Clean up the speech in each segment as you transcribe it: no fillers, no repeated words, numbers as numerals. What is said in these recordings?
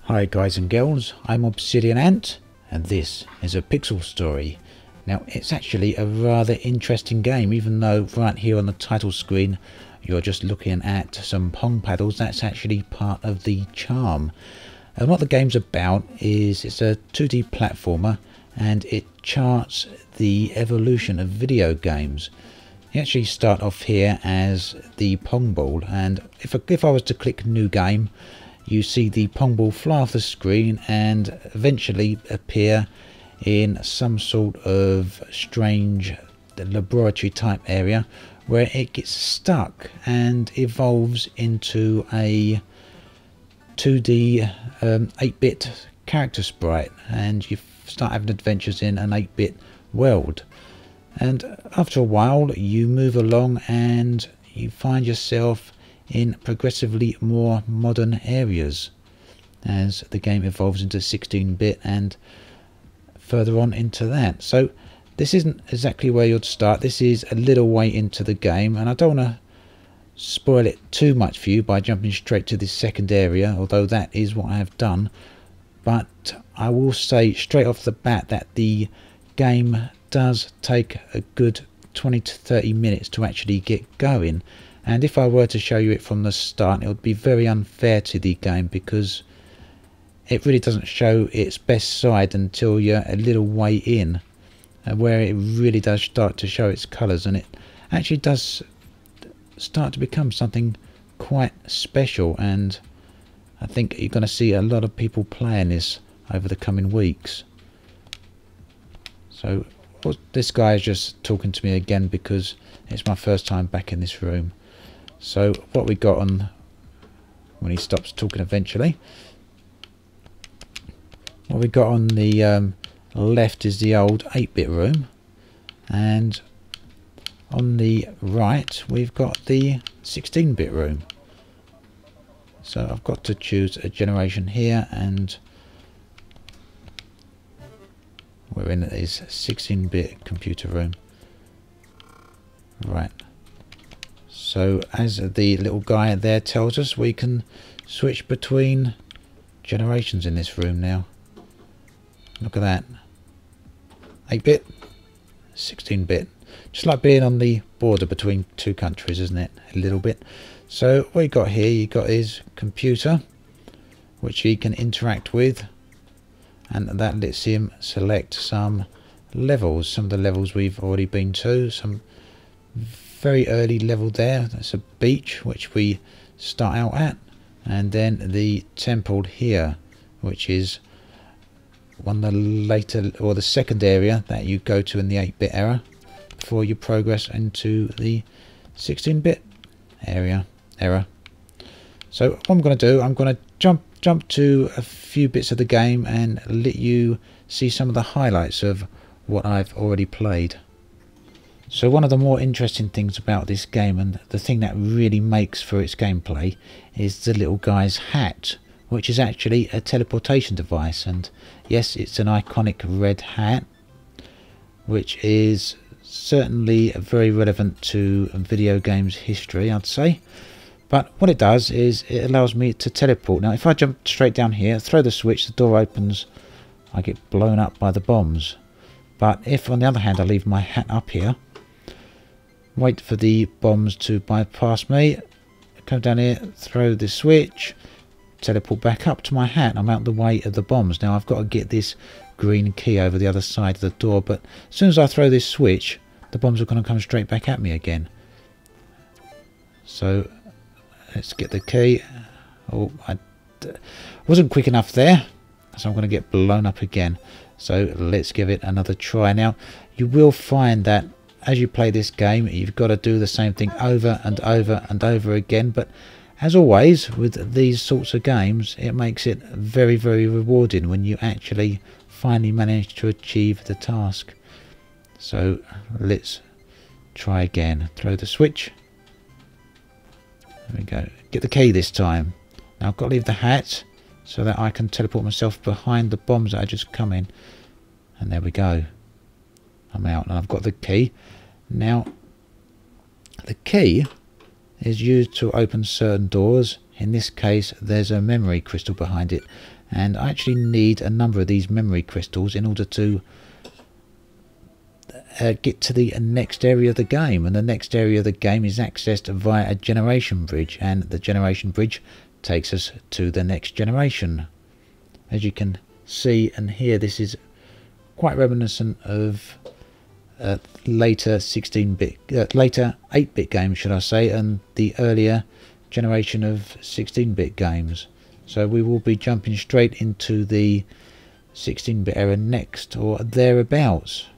Hi guys and girls, I'm Obsidian Ant and this is a Pixel Story. Now it's actually a rather interesting game, even though right here on the title screen you're just looking at some pong paddles. That's actually part of the charm. And what the game's about is it's a 2D platformer and it charts the evolution of video games. You actually start off here as the pong ball, and if I was to click new game, you see the pong ball fly off the screen and eventually appear in some sort of strange laboratory type area where it gets stuck and evolves into a 2D 8-bit character sprite, and you start having adventures in an 8-bit world. And after a while you move along and you find yourself in progressively more modern areas as the game evolves into 16-bit and further on into that. So this isn't exactly where you'd start. This is a little way into the game, and I don't want to spoil it too much for you by jumping straight to this second area, although that is what I have done. But I will say straight off the bat that the game does take a good 20 to 30 minutes to actually get going. And if I were to show you it from the start, it would be very unfair to the game, because it really doesn't show its best side until you're a little way in, where it really does start to show its colours, and it actually does start to become something quite special. And I think you're going to see a lot of people playing this over the coming weeks. So this guy is just talking to me again because it's my first time back in this room. So what we got on when he stops talking eventually, what we got on the left is the old 8-bit room, and on the right we've got the 16-bit room. So I've got to choose a generation here, and we're in this 16-bit computer room. Right. So as the little guy there tells us, we can switch between generations in this room now. Look at that. 8-bit, 16-bit. Just like being on the border between two countries, isn't it? A little bit. So what you got here, you got his computer, which he can interact with, and that lets him select some levels. Some of the levels we've already been to, some very early level there, that's a beach which we start out at, and then the temple here, which is one of the later, or the second area that you go to in the 8-bit era before you progress into the 16-bit era. So what I'm going to do, I'm going to jump to a few bits of the game and let you see some of the highlights of what I've already played. So one of the more interesting things about this game, and the thing that really makes for its gameplay, is the little guy's hat, which is actually a teleportation device. And yes, it's an iconic red hat, which is certainly very relevant to video games history, I'd say. But what it does is it allows me to teleport. Now if I jump straight down here, throw the switch, the door opens, I get blown up by the bombs. But if on the other hand I leave my hat up here, wait for the bombs to bypass me, come down here, throw the switch, teleport back up to my hat, I'm out the way of the bombs. Now I've got to get this green key over the other side of the door, but as soon as I throw this switch, the bombs are going to come straight back at me again. So let's get the key. Oh, I wasn't quick enough there, so I'm going to get blown up again. So let's give it another try. Now you will find that as you play this game, you've got to do the same thing over and over and over again, but as always with these sorts of games, it makes it very, very rewarding when you actually finally manage to achieve the task. So let's try again. Throw the switch. There we go. Get the key this time. Now I've got to leave the hat so that I can teleport myself behind the bombs that are just coming. And there we go. I'm out and I've got the key. Now the key is used to open certain doors. In this case there's a memory crystal behind it. and I actually need a number of these memory crystals in order to get to the next area of the game, and the next area of the game is accessed via a generation bridge, and the generation bridge takes us to the next generation. As you can see and hear, this is quite reminiscent of later 16-bit, later 8-bit games, should I say, and the earlier generation of 16-bit games. So we will be jumping straight into the 16-bit era next, or thereabouts.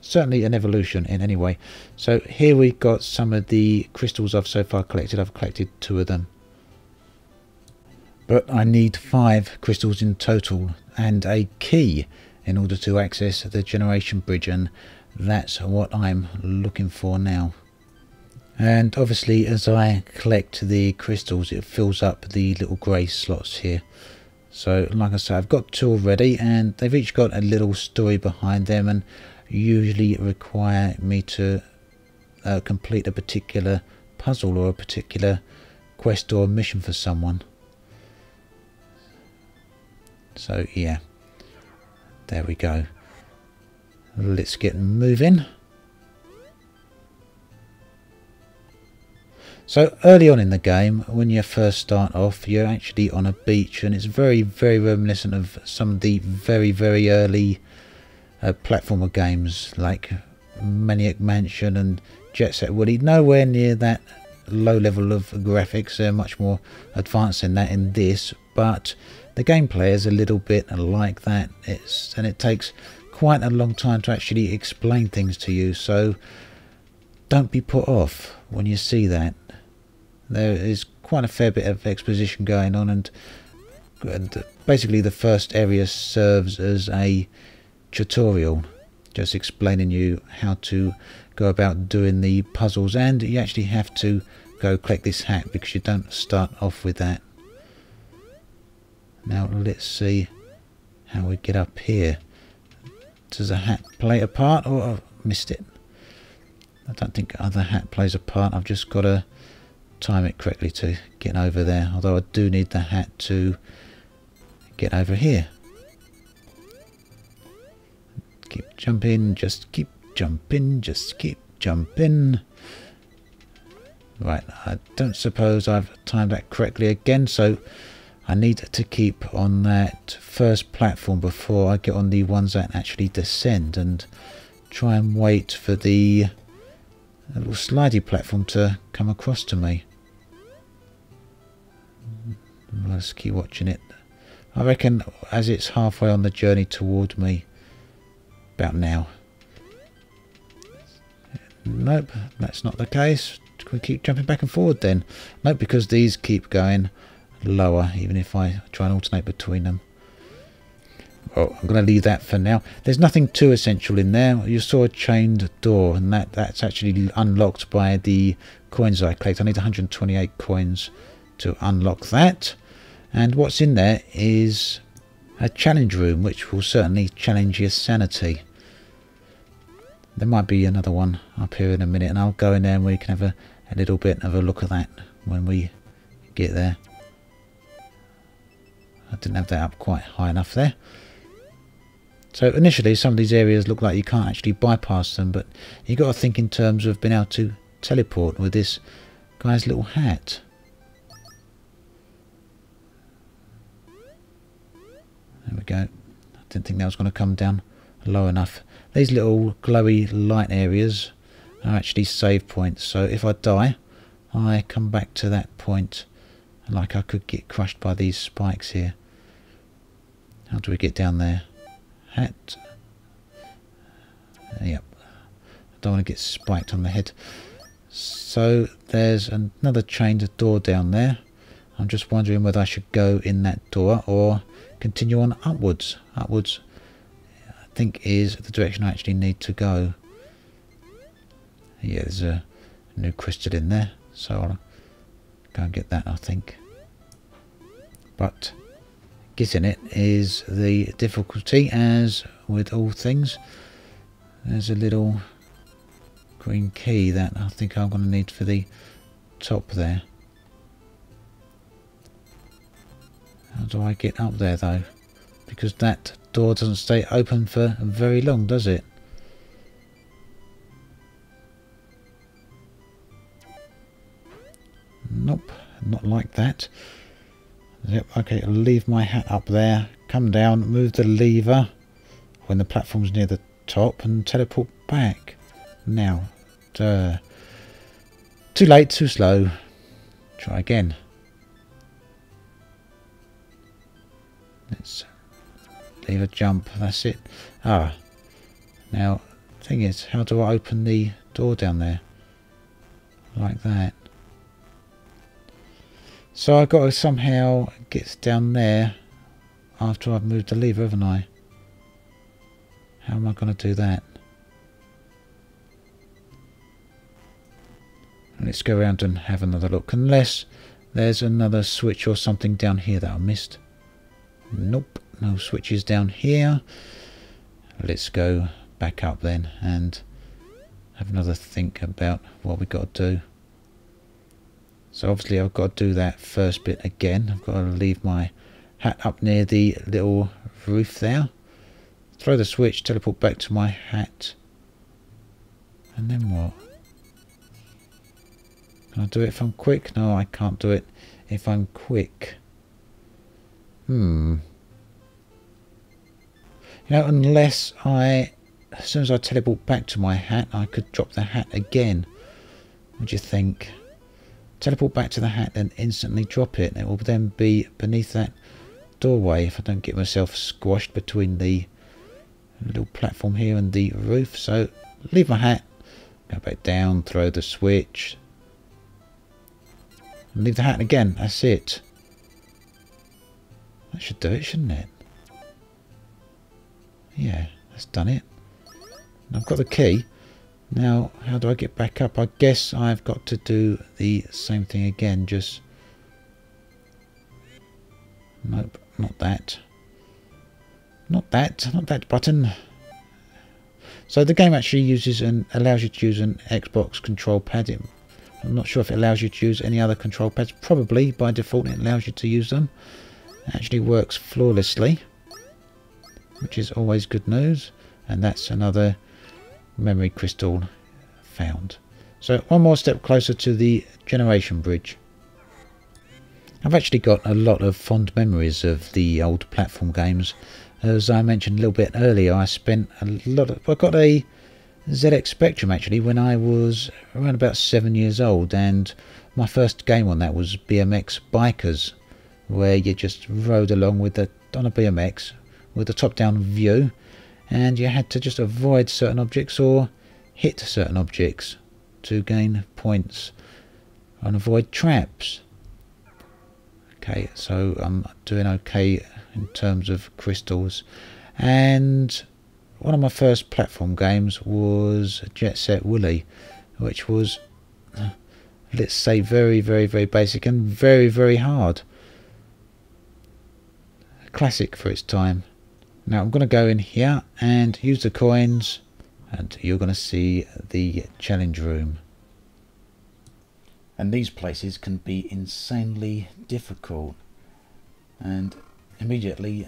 Certainly an evolution in any way. So here we've got some of the crystals I've so far collected. I've collected 2 of them, but I need 5 crystals in total and a key in order to access the generation bridge, and that's what I'm looking for now. And obviously as I collect the crystals, it fills up the little grey slots here. So like I say, I've got 2 already, and they've each got a little story behind them, and usually require me to complete a particular puzzle or a particular quest or mission for someone. So yeah, there we go. Let's get moving. So early on in the game, when you first start off, you're actually on a beach, and it's very, very reminiscent of some of the very, very early platformer games like Maniac Mansion and Jet Set Willy. Nowhere near that low level of graphics. They're much more advanced than that in this, but the gameplay is a little bit like that. And it takes quite a long time to actually explain things to you, so don't be put off when you see that. There is quite a fair bit of exposition going on, and basically the first area serves as a tutorial, just explaining you how to go about doing the puzzles, and you actually have to go collect this hat because you don't start off with that. Now let's see how we get up here. Does the hat play a part, or I've missed it? I don't think the hat plays a part. I've just got to time it correctly to get over there, although I do need the hat to get over here. Keep jumping, just keep jumping, just keep jumping. Right, I don't suppose I've timed that correctly again, so I need to keep on that first platform before I get on the ones that actually descend, and try and wait for the little slidey platform to come across to me. Let's keep watching it. I reckon as it's halfway on the journey toward me, about now. Nope, that's not the case. Can we keep jumping back and forward then? Nope, because these keep going lower even if I try and alternate between them. Oh, I'm going to leave that for now. There's nothing too essential in there. You saw a chained door, and that's actually unlocked by the coins I collect. I need 128 coins to unlock that. And what's in there is a challenge room, which will certainly challenge your sanity. There might be another one up here in a minute, and I'll go in there and we can have a little bit of a look at that when we get there. I didn't have that up quite high enough there. So initially some of these areas look like you can't actually bypass them, but you've got to think in terms of being able to teleport with this guy's little hat. There we go. I didn't think that was going to come down low enough. These little glowy light areas are actually save points, so if I die I come back to that point. Like I could get crushed by these spikes here. How do we get down there? Hat. Yep. I don't want to get spiked on the head. So there's another chained door down there. I'm just wondering whether I should go in that door or continue on upwards. Upwards, I think, is the direction I actually need to go. Yeah, there's a new crystal in there, so I'll go and get that, I think. But getting it is the difficulty, as with all things. There's a little green key that I think I'm going to need for the top there. How do I get up there though? Because that door doesn't stay open for very long, does it? Nope, not like that. Yep, okay, I'll leave my hat up there, come down, move the lever when the platform's near the top and teleport back. Now, too late, too slow. Try again. Let's leave a jump, that's it. Ah, now, thing is, how do I open the door down there? Like that. So I've got to somehow get down there after I've moved the lever, haven't I? How am I going to do that? Let's go around and have another look. Unless there's another switch or something down here that I missed. Nope, no switches down here. Let's go back up then and have another think about what we got to do. So obviously I've got to do that first bit again. I've got to leave my hat up near the little roof there. Throw the switch, teleport back to my hat. And then what? Can I do it if I'm quick? No, I can't do it if I'm quick. You know, unless as soon as I teleport back to my hat, I could drop the hat again. What do you think? Teleport back to the hat and instantly drop it. It will then be beneath that doorway if I don't get myself squashed between the little platform here and the roof. So leave my hat, go back down, throw the switch, and leave the hat again. That's it. That should do it, shouldn't it? Yeah, that's done it. I've got the key. Now, how do I get back up? I guess I've got to do the same thing again, just... Nope, not that. Not that button. So the game actually allows you to use an Xbox control pad. I'm not sure if it allows you to use any other control pads. Probably, by default, it allows you to use them. It actually works flawlessly, which is always good news. And that's another memory crystal found. So one more step closer to the generation bridge. I've actually got a lot of fond memories of the old platform games. As I mentioned a little bit earlier, I got a ZX Spectrum actually when I was around about 7 years old, and my first game on that was BMX Bikers, where you just rode along on a BMX with a top-down view, and you had to just avoid certain objects or hit certain objects to gain points and avoid traps. Okay, so I'm doing okay in terms of crystals. And one of my first platform games was Jet Set Willy, which was, let's say, very, very, very basic and very, very hard. Classic for its time. Now I'm going to go in here and use the coins, and you're going to see the challenge room. And these places can be insanely difficult. And immediately,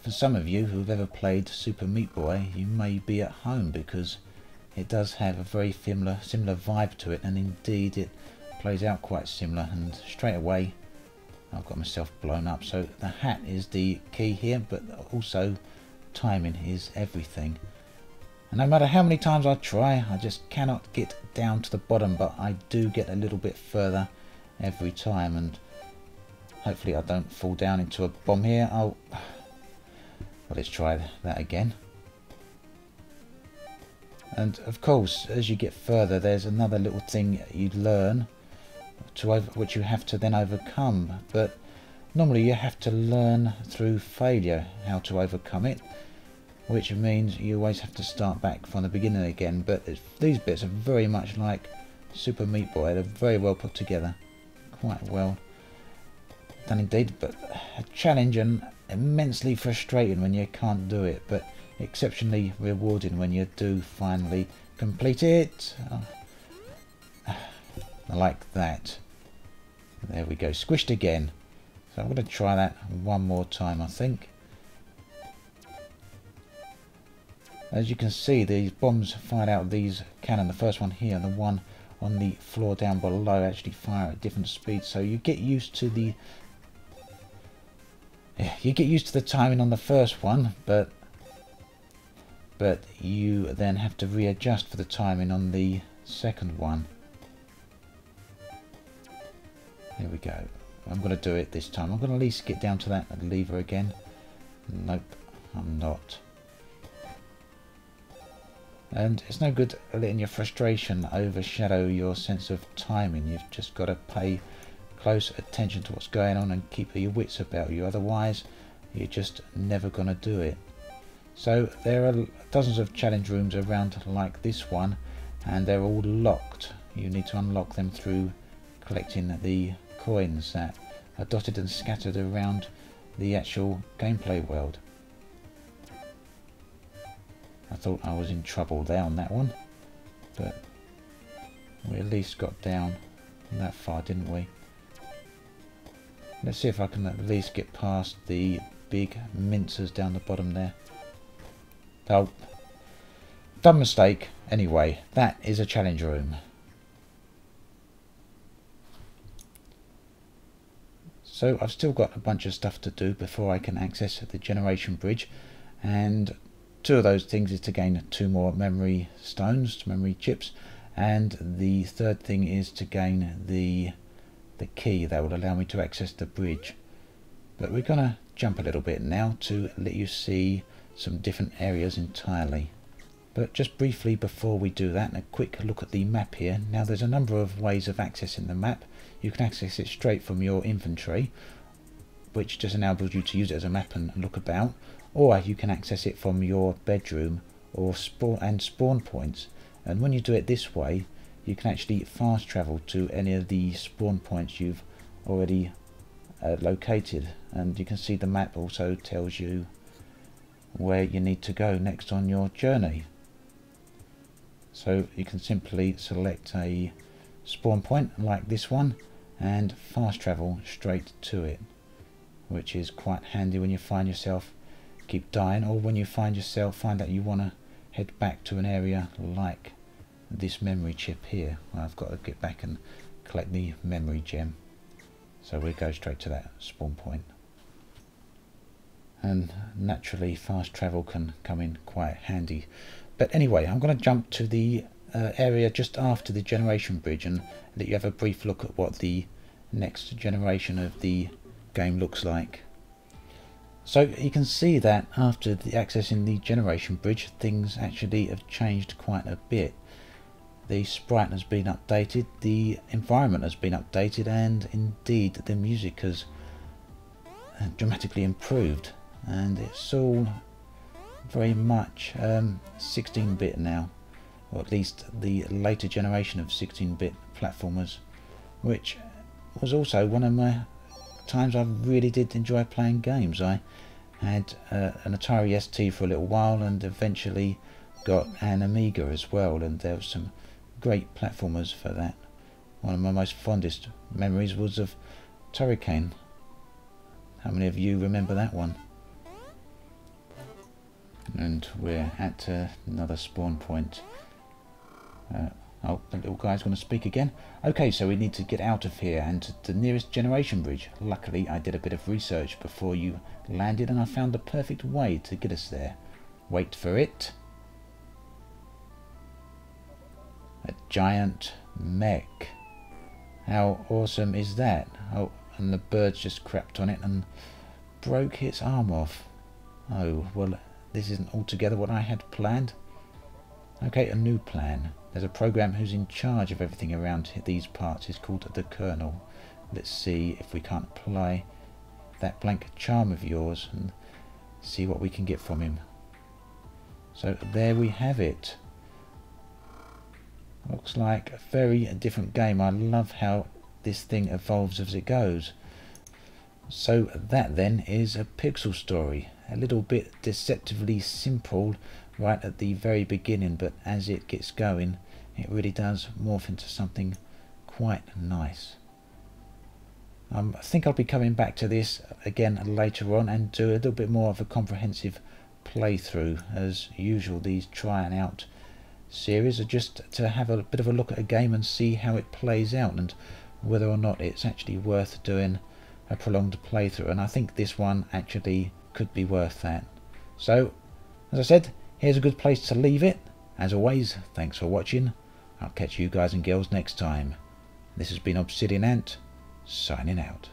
for some of you who've ever played Super Meat Boy, you may be at home, because it does have a very similar vibe to it, and indeed it plays out quite similar. And straight away I've got myself blown up. So the hat is the key here, but also timing is everything. And no matter how many times I try, I just cannot get down to the bottom, but I do get a little bit further every time, and hopefully I don't fall down into a bomb here. Well, let's try that again. And of course, as you get further, there's another little thing you learn which you have to then overcome, but normally you have to learn through failure how to overcome it, which means you always have to start back from the beginning again. But these bits are very much like Super Meat Boy. They're very well put together, quite well done indeed, but a challenge and immensely frustrating when you can't do it, but exceptionally rewarding when you do finally complete it. I like that. There we go, squished again. So I'm going to try that one more time, I think. As you can see, these bombs fired out of these cannon, the first one here and the one on the floor down below, actually fire at different speeds. So you get used to the timing on the first one, but you then have to readjust for the timing on the second one. Here we go. I'm going to do it this time. I'm going to at least get down to that lever again. Nope, I'm not. And it's no good letting your frustration overshadow your sense of timing. You've just got to pay close attention to what's going on and keep your wits about you. Otherwise, you're just never going to do it. So there are dozens of challenge rooms around like this one, and they're all locked. You need to unlock them through collecting the coins that are dotted and scattered around the actual gameplay world. I thought I was in trouble there on that one, but we at least got down that far, didn't we? Let's see if I can at least get past the big mincers down the bottom there. Oh, dumb mistake. Anyway, that is a challenge room. So I've still got a bunch of stuff to do before I can access the generation bridge, and two of those things is to gain 2 more memory stones, memory chips, and the third thing is to gain the key that will allow me to access the bridge. But we're going to jump a little bit now to let you see some different areas entirely. But just briefly before we do that, a quick look at the map here. Now there's a number of ways of accessing the map. You can access it straight from your inventory, which just enables you to use it as a map and look about, or you can access it from your bedroom or spawn points. And when you do it this way, you can actually fast travel to any of the spawn points you've already located, and you can see the map also tells you where you need to go next on your journey. So you can simply select a spawn point like this one and fast travel straight to it, which is quite handy when you find yourself keep dying, or when you find that you want to head back to an area like this memory chip here. Well, I've got to get back and collect the memory gem, so we'll go straight to that spawn point. And naturally fast travel can come in quite handy. But anyway, I'm going to jump to the area just after the generation bridge and let you have a brief look at what the next generation of the game looks like. So you can see that after accessing the generation bridge, things actually have changed quite a bit. The sprite has been updated, the environment has been updated, and indeed the music has dramatically improved, and it's all very much 16-bit now, or at least the later generation of 16-bit platformers, which was also one of my times I really did enjoy playing games. I had an Atari ST for a little while, and eventually got an Amiga as well, and there were some great platformers for that. One of my most fondest memories was of Turricane. How many of you remember that one? And we're at another spawn point. Oh, the little guy's going to speak again. Okay, so we need to get out of here and to the nearest generation bridge. Luckily, I did a bit of research before you landed, and I found the perfect way to get us there. Wait for it. A giant mech. How awesome is that? Oh, and the birds just crapped on it and broke its arm off. Oh, well, this isn't altogether what I had planned. Okay, a new plan. There's a program who's in charge of everything around these parts. It's called the Colonel. Let's see if we can't apply that blank charm of yours and see what we can get from him. So there we have it. Looks like a very different game. I love how this thing evolves as it goes. So that then is a pixel story. A little bit deceptively simple right at the very beginning, but as it gets going, it really does morph into something quite nice. I think I'll be coming back to this again later on and do a little bit more of a comprehensive playthrough. As usual, these trying out series are just to have a bit of a look at a game and see how it plays out and whether or not it's actually worth doing a prolonged playthrough, and I think this one actually could be worth that. So, as I said, here's a good place to leave it. As always, thanks for watching. I'll catch you guys and girls next time. This has been Obsidian Ant, signing out.